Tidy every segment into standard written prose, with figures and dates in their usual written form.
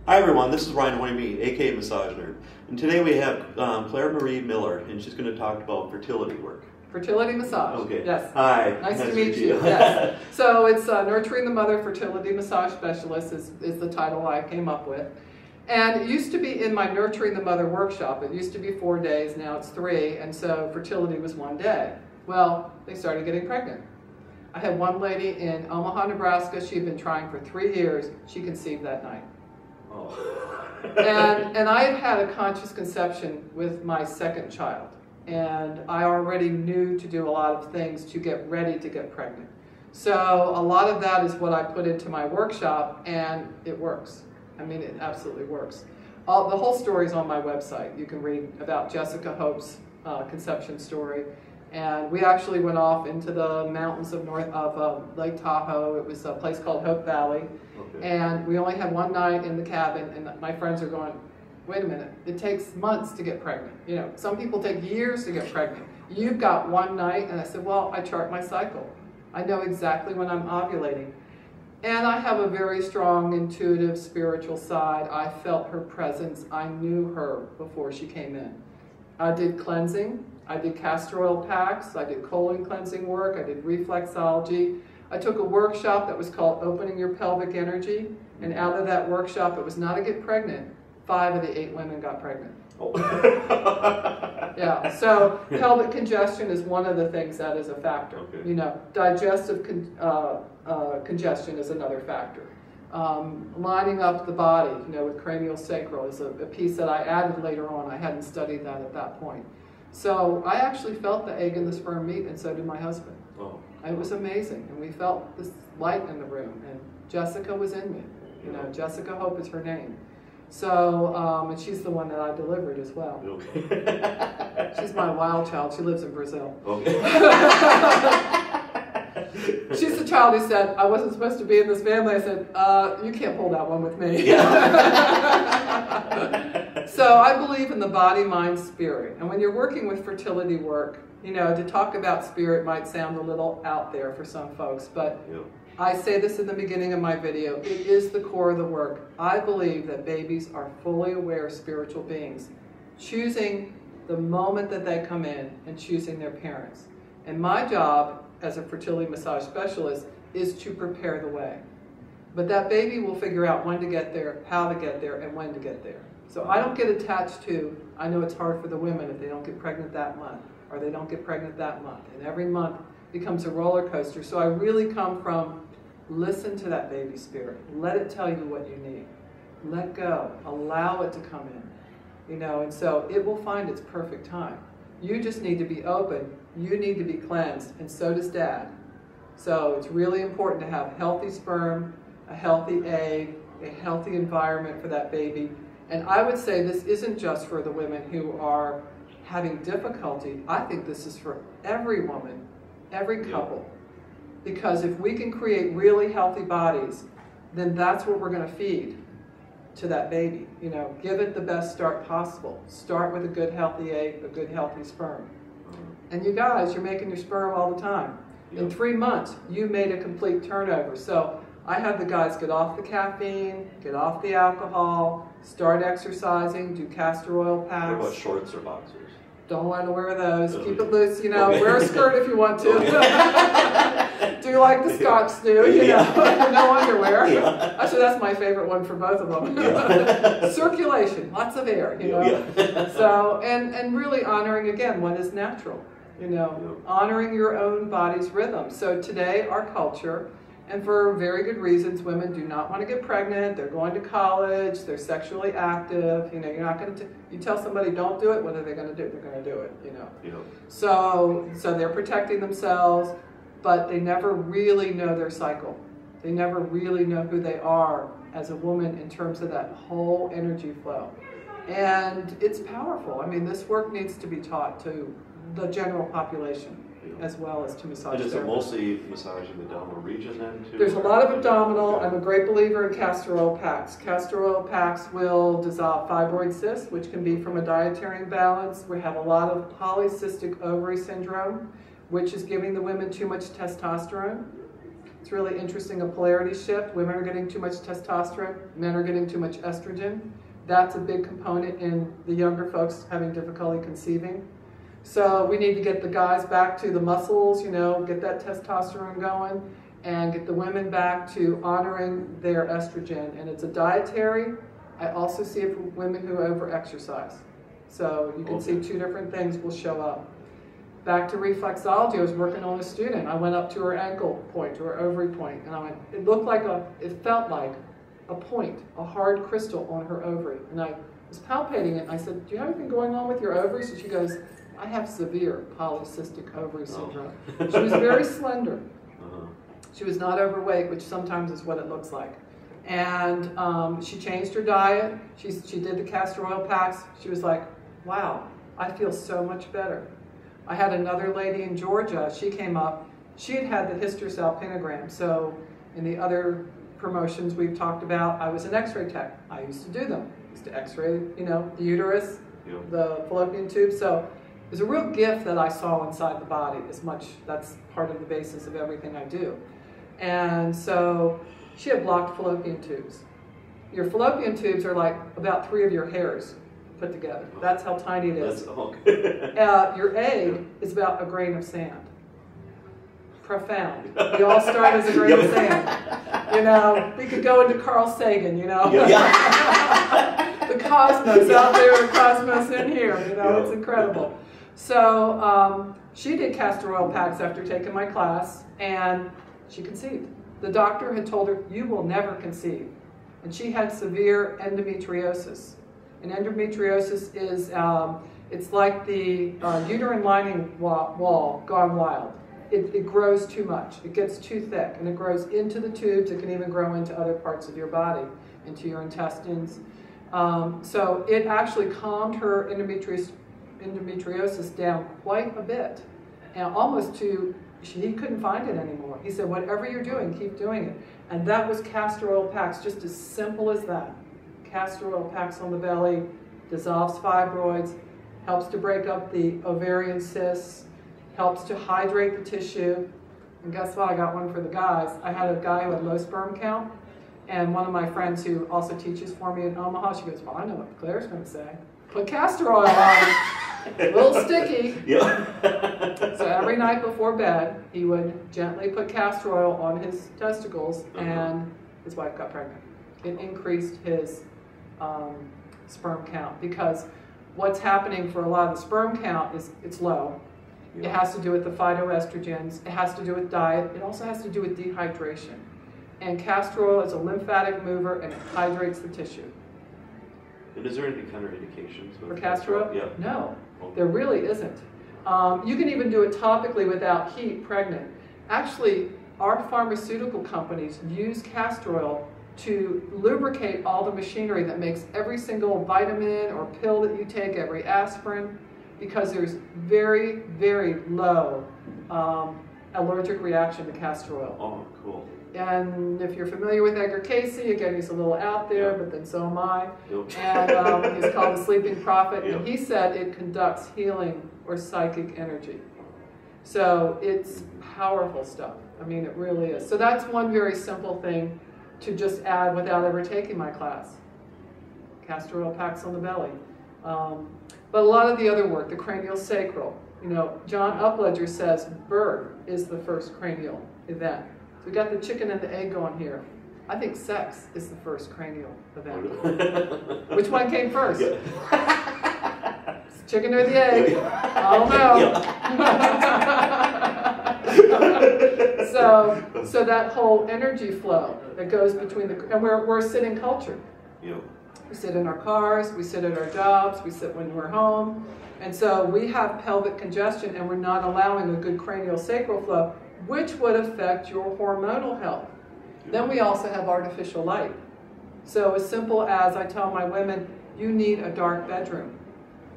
Hi everyone, this is Ryan Hoyme, aka Massage Nerd, and today we have Claire Marie Miller, and she's going to talk about fertility work. Fertility Massage. Okay. Yes. Hi. Nice to meet you. Yes. So it's Nurturing the Mother Fertility Massage Specialist is the title I came up with. And it used to be in my Nurturing the Mother workshop. It used to be 4 days, now it's 3, and so fertility was 1 day. Well, they started getting pregnant. I had one lady in Omaha, Nebraska. She had been trying for 3 years. She conceived that night. Oh. and I had had a conscious conception with my second child. And I already knew to do a lot of things to get ready to get pregnant. So a lot of that is what I put into my workshop, and it works. I mean, it absolutely works. The whole story is on my website. You can read about Jessica Hope's conception story. And we actually went off into the mountains of Lake Tahoe. It was a place called Hope Valley. Okay. And we only had 1 night in the cabin, and my friends are going, wait a minute, it takes months to get pregnant. You know, some people take years to get pregnant. You've got 1 night. And I said, well, I chart my cycle. I know exactly when I'm ovulating. And I have a very strong, intuitive, spiritual side. I felt her presence. I knew her before she came in. I did cleansing. I did castor oil packs. I did colon cleansing work. I did reflexology. I took a workshop that was called Opening Your Pelvic Energy. And out of that workshop, it was not to get pregnant. 5 of the 8 women got pregnant. Oh. Yeah, so pelvic congestion is one of the things that is a factor. Okay. You know, digestive congestion is another factor. Lining up the body, you know, with cranial sacral is a piece that I added later on. I hadn't studied that at that point. So I actually felt the egg and the sperm meet, and so did my husband. Oh. It was amazing, and we felt this light in the room, and Jessica was in me. You know, Jessica Hope is her name. So, and she's the one that I delivered as well. Okay. She's my wild child. She lives in Brazil. Okay. She's the child who said, I wasn't supposed to be in this family. I said, you can't pull that one with me. Yeah. So I believe in the body, mind, spirit. And when you're working with fertility work, you know, to talk about spirit might sound a little out there for some folks, but yeah. I say this in the beginning of my video, it is the core of the work. I believe that babies are fully aware spiritual beings, choosing the moment that they come in and choosing their parents. And my job as a fertility massage specialist is to prepare the way. But that baby will figure out when to get there, how to get there, and when to get there. So I don't get attached to, I know it's hard for the women if they don't get pregnant that month, or they don't get pregnant that month. And every month becomes a roller coaster. So I really come from, listen to that baby spirit. Let it tell you what you need. Let go. Allow it to come in. You know, and so it will find its perfect time. You just need to be open. You need to be cleansed, and so does Dad. So it's really important to have healthy sperm, a healthy egg, a healthy environment for that baby. And I would say this isn't just for the women who are having difficulty. I think this is for every woman, every couple. Because if we can create really healthy bodies, then that's what we're going to feed to that baby. You know, give it the best start possible. Start with a good healthy egg, a good healthy sperm. And you guys, you're making your sperm all the time. Yep. In 3 months, you made a complete turnover. So I have the guys get off the caffeine, get off the alcohol, start exercising, do castor oil packs. What about shorts or boxers? Don't want to wear those. Keep it loose, you know. Okay. Wear a skirt if you want to. Do like the Scots do, you know. No underwear. Yeah. Actually, that's my favorite one for both of them. Yeah. Circulation, lots of air, you know. Yeah. So, and really honoring, again, what is natural, you know. Yeah. Honoring your own body's rhythm. So today, our culture, and for very good reasons, women do not want to get pregnant. They're going to college. They're sexually active. You know, you're not going to. You tell somebody don't do it. What are they going to do? They're going to do it. You know. Yeah. So they're protecting themselves, but they never really know their cycle. They never really know who they are as a woman in terms of that whole energy flow, and it's powerful. I mean, this work needs to be taught to the general population, as well as to massage. And is it mostly massaging the abdominal region then too? There's a lot of abdominal. I'm a great believer in castor oil packs. Castor oil packs will dissolve fibroid cysts, which can be from a dietary imbalance. We have a lot of polycystic ovary syndrome, which is giving the women too much testosterone. It's really interesting, a polarity shift. Women are getting too much testosterone, men are getting too much estrogen. That's a big component in the younger folks having difficulty conceiving. So we need to get the guys back to the muscles, you know, get that testosterone going, and get the women back to honoring their estrogen. And it's a dietary. I also see it for women who over-exercise. So you can see two different things will show up. Back to reflexology, I was working on a student. I went up to her ankle point, to her ovary point, and I went, it felt like a point, a hard crystal on her ovary. And I was palpating it, and I said, do you have anything going on with your ovaries? And she goes, I have severe polycystic ovary syndrome. She was very slender. She was not overweight, which sometimes is what it looks like. And she changed her diet. She did the castor oil packs. She was like, wow, I feel so much better. I had another lady in Georgia. She came up. She had had the hysterosalpingogram. So in the other promotions we've talked about, I was an x-ray tech. I used to do them. I used to x-ray, you know, the uterus, the fallopian tube. So there's a real gift that I saw inside the body as much. That's part of the basis of everything I do. And so she had blocked fallopian tubes. Your fallopian tubes are like about 3 of your hairs put together. That's how tiny it is. Your egg is about a grain of sand. Profound. We all start as a grain of sand. You know, we could go into Carl Sagan, you know. The cosmos out there, the cosmos in here, you know, it's incredible. So she did castor oil packs after taking my class, and she conceived. The doctor had told her, you will never conceive. And she had severe endometriosis. And endometriosis is, it's like the uterine lining wall gone wild. It grows too much. It gets too thick, and it grows into the tubes. It can even grow into other parts of your body, into your intestines. So it actually calmed her endometriosis down quite a bit, and almost to, he couldn't find it anymore. He said, whatever you're doing, keep doing it. And that was castor oil packs, just as simple as that. Castor oil packs on the belly, dissolves fibroids, helps to break up the ovarian cysts, helps to hydrate the tissue. And guess what? I got one for the guys. I had a guy who had low sperm count, and one of my friends who also teaches for me in Omaha, she goes, well, I know what Claire's going to say. Put castor oil on it. A little sticky. So every night before bed, he would gently put castor oil on his testicles, and his wife got pregnant. It increased his sperm count, because what's happening for a lot of the sperm count is it's low. It has to do with the phytoestrogens. It has to do with diet. It also has to do with dehydration. And castor oil is a lymphatic mover, and it hydrates the tissue. And is there any contraindications for castor oil? Yeah. No, there really isn't. You can even do it topically without heat, pregnant. Actually, our pharmaceutical companies use castor oil to lubricate all the machinery that makes every single vitamin or pill that you take, every aspirin, because there's very, very low allergic reaction to castor oil. Oh, cool. And if you're familiar with Edgar Casey, again, he's a little out there, but then so am I. And he's called the Sleeping Prophet, and he said it conducts healing or psychic energy. So it's powerful stuff. I mean, it really is. So that's one very simple thing to just add without ever taking my class. Castor oil packs on the belly. But a lot of the other work, the cranial sacral, you know, John Upledger says birth is the first cranial event. So we got the chicken and the egg going here. I think sex is the first cranial event. Which one came first? Chicken or the egg? I don't know. So that whole energy flow that goes between the, and we're a sitting culture. We sit in our cars, we sit at our jobs, we sit when we're home. And so we have pelvic congestion, and we're not allowing a good cranial sacral flow, which would affect your hormonal health. Then we also have artificial light. So as simple as I tell my women, you need a dark bedroom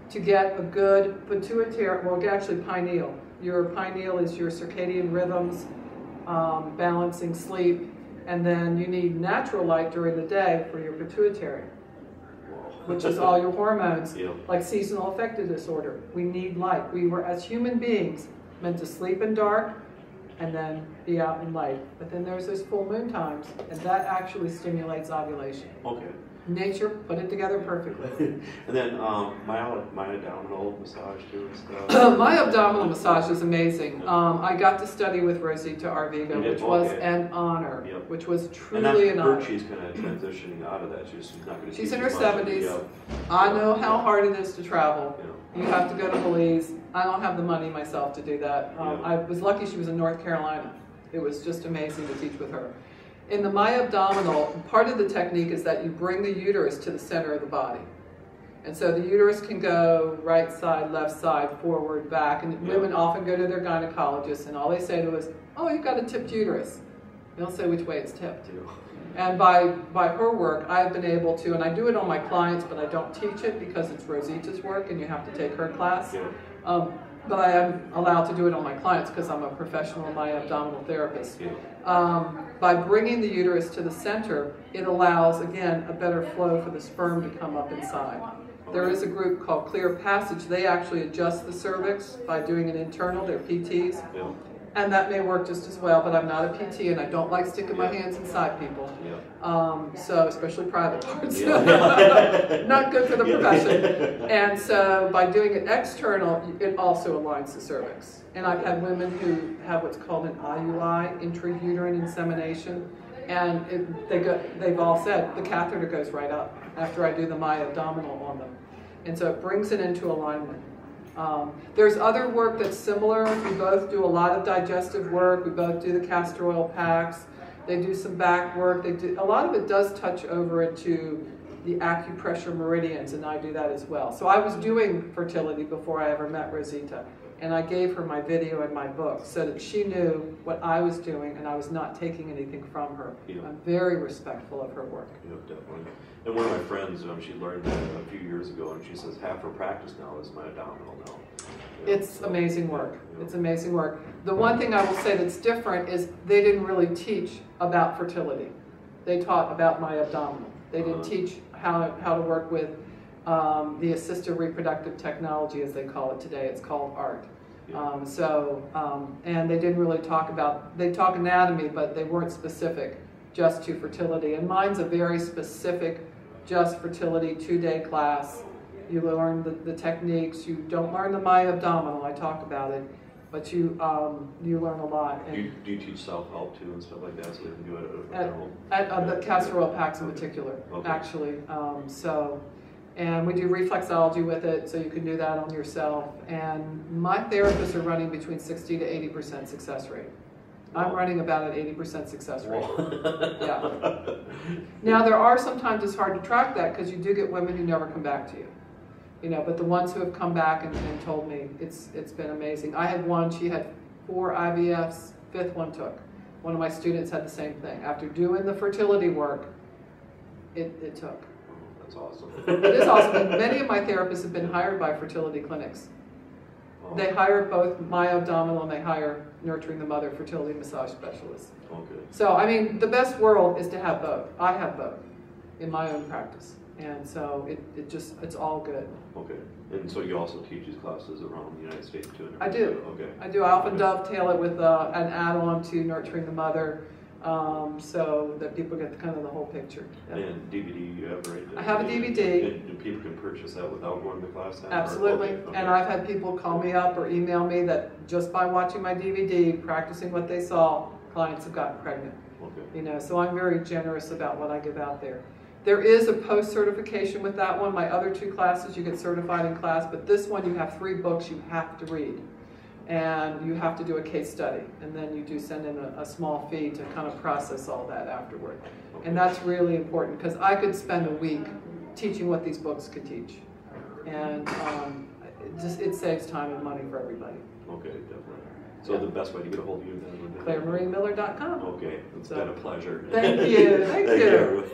to get a good pituitary, well, actually pineal. Your pineal is your circadian rhythms, balancing sleep, and then you need natural light during the day for your pituitary, which is all your hormones, like seasonal affective disorder. We need light. We were, as human beings, meant to sleep in dark and then be out in light. But then there's those full moon times, and that actually stimulates ovulation. Okay. Nature put it together perfectly. And then my abdominal massage too and stuff. My abdominal massage is amazing. I got to study with Rosita Arvigo, which was an honor, which was truly an honor. She's kind of transitioning out of that. She's not going to. She's in her 70s. I know how hard it is to travel. You have to go to Belize. I don't have the money myself to do that. I was lucky she was in North Carolina. It was just amazing to teach with her. In the My Abdominal, part of the technique is that you bring the uterus to the center of the body. And so the uterus can go right side, left side, forward, back. And women often go to their gynecologist, and all they say to us, oh, you've got a tipped uterus. They don't say which way it's tipped. And by her work, I've been able to, and I do it on my clients, but I don't teach it because it's Rosita's work and you have to take her class. But I am allowed to do it on my clients because I'm a professional My Abdominal therapist. By bringing the uterus to the center, it allows, again, a better flow for the sperm to come up inside. There is a group called Clear Passage. They actually adjust the cervix by doing an internal. They're PTs. And that may work just as well, but I'm not a PT and I don't like sticking my hands inside people. So, especially private parts. Not good for the profession. And so by doing it external, it also aligns the cervix. And I've had women who have what's called an IUI, intrauterine insemination, and they've all said the catheter goes right up after I do the My Abdominal on them. And so it brings it into alignment. There's other work that's similar. We both do a lot of digestive work. We both do the castor oil packs. They do some back work. A lot of it does touch over into the acupressure meridians, and I do that as well. So I was doing fertility before I ever met Rosita, and I gave her my video and my book so that she knew what I was doing, and I was not taking anything from her. I'm very respectful of her work. Definitely. And one of my friends, she learned that a few years ago, and she says half her practice now is My Abdominal now. It's amazing work. It's amazing work. The one thing I will say that's different is they didn't really teach about fertility. They taught about My Abdominal. They didn't teach how to work with the assisted reproductive technology, as they call it today. It's called ART. And they didn't really talk about, they talk anatomy, but they weren't specific just to fertility. And mine's a very specific, just fertility 2-day class. You learn the techniques. You don't learn the My Abdominal. I talk about it, but you learn a lot. And do you teach self-help too and stuff like that, so they can do it at the castor oil packs in particular, actually. And we do reflexology with it, so you can do that on yourself. And my therapists are running between 60 to 80% success rate. I'm running about an 80% success rate. Now there are sometimes it's hard to track that because you do get women who never come back to you. But the ones who have come back and told me, it's been amazing. I had one, she had 4 IVFs, 5th one took. One of my students had the same thing. After doing the fertility work, it took. That's awesome. It is awesome. And many of my therapists have been hired by fertility clinics. They hire both My Abdominal and they hire Nurturing the Mother fertility massage specialists. So, I mean, the best world is to have both. I have both in my own practice. And so it's all good. And so you also teach these classes around the United States too? I do. I do. I often dovetail it with an add-on to Nurturing the Mother, so that people get kind of the whole picture. And DVD you have, right? I have a DVD. And people can purchase that without going to class time? Absolutely. And I've had people call me up or email me that just by watching my DVD, practicing what they saw, clients have gotten pregnant. So I'm very generous about what I give out there. There is a post-certification with that one. My other 2 classes, you get certified in class, but this one you have 3 books you have to read. And you have to do a case study. And then you do send in a small fee to kind of process all that afterward. And that's really important because I could spend a week teaching what these books could teach. And it saves time and money for everybody. Definitely. So the best way to get a hold of you then would be ClaireMarieMiller.com. It's been a pleasure. Thank you. Thank you.